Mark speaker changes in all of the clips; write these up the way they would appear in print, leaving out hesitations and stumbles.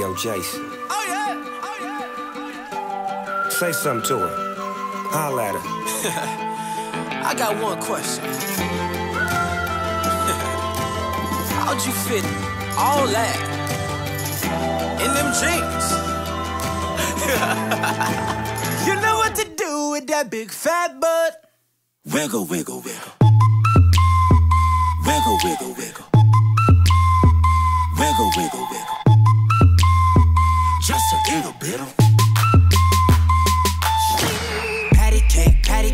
Speaker 1: Yo, Jason.
Speaker 2: Oh yeah, oh yeah.
Speaker 1: Say something to her. Holla at her.
Speaker 2: I got one question. How'd you fit all that in them jeans? You know what to do with that big fat butt.
Speaker 3: Wiggle, wiggle, wiggle. Wiggle, wiggle, wiggle. Wiggle, wiggle, wiggle. Just a little bit of
Speaker 2: patty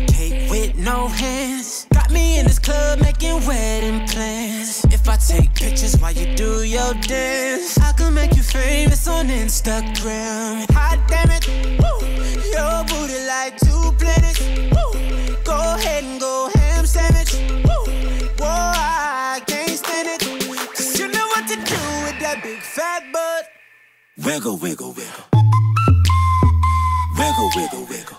Speaker 2: cake with no hands. Got me in this club making wedding plans. If I take pictures while you do your dance, I can make you famous on Instagram. Hot damn it, woo. Your booty like 2 planets. Woo. Go ahead and go ham sandwich. Woo. Whoa, I can't stand it. 'Cause you know what to do with that big fat butt.
Speaker 3: wiggle, wiggle, wiggle. Wiggle, wiggle, wiggle.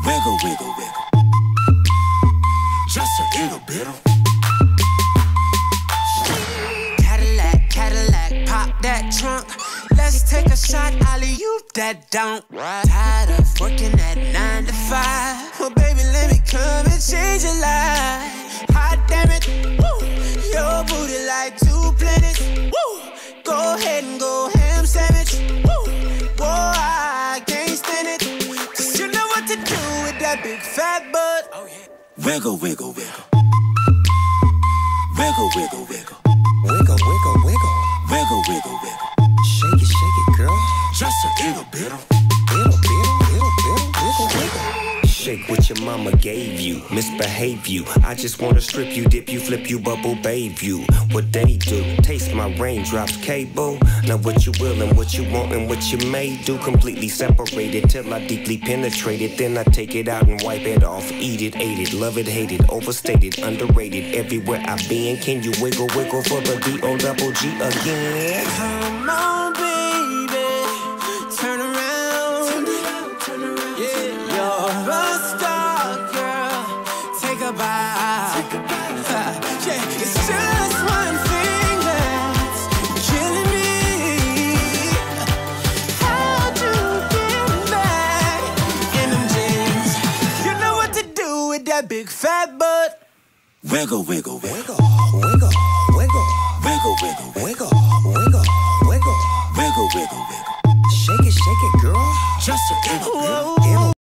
Speaker 3: Wiggle, wiggle, wiggle. Just a little bit of
Speaker 2: Cadillac, pop that trunk. Let's take a shot, alley-oop that don't. Tired of working at 9 to 5. Well, baby, let me come and change your life. Hot damn it, woo. Your booty like 2 planets. Woo. Go ahead and go ham sandwich. Woo. Whoa, I can't stand it. 'Cause you know what to do with that big fat butt. Oh, yeah.
Speaker 3: wiggle, wiggle, wiggle. Wiggle, wiggle, wiggle.
Speaker 1: Wiggle, wiggle, wiggle.
Speaker 3: Wiggle, wiggle, wiggle.
Speaker 1: Shake it, girl.
Speaker 3: Just a little bit of
Speaker 1: wiggle, wiggle. Shake what your mama gave you, misbehave you. I just wanna strip you, dip you, flip you, bubble bathe you. What they do, taste my raindrops, cable. Now what you will and what you want and what you may do, completely separated till I deeply penetrate it. Then I take it out and wipe it off, eat it, ate it, love it, hate it, overstated, underrated. Everywhere I've been, can you wiggle, wiggle for the D-O-double-G again?
Speaker 2: Come on, baby, turn around. Yeah, you're a star, girl. Take a bite. Yeah, it's just one thing that's killing me. How'd you get back in them jeans? You know what to do with that big fat butt.
Speaker 3: wiggle, wiggle, wiggle.
Speaker 1: Wiggle, wiggle,
Speaker 3: Wiggle, wiggle,
Speaker 1: wiggle, wiggle, wiggle.
Speaker 3: wiggle, wiggle, wiggle.
Speaker 1: Shake it, girl.
Speaker 3: Just a little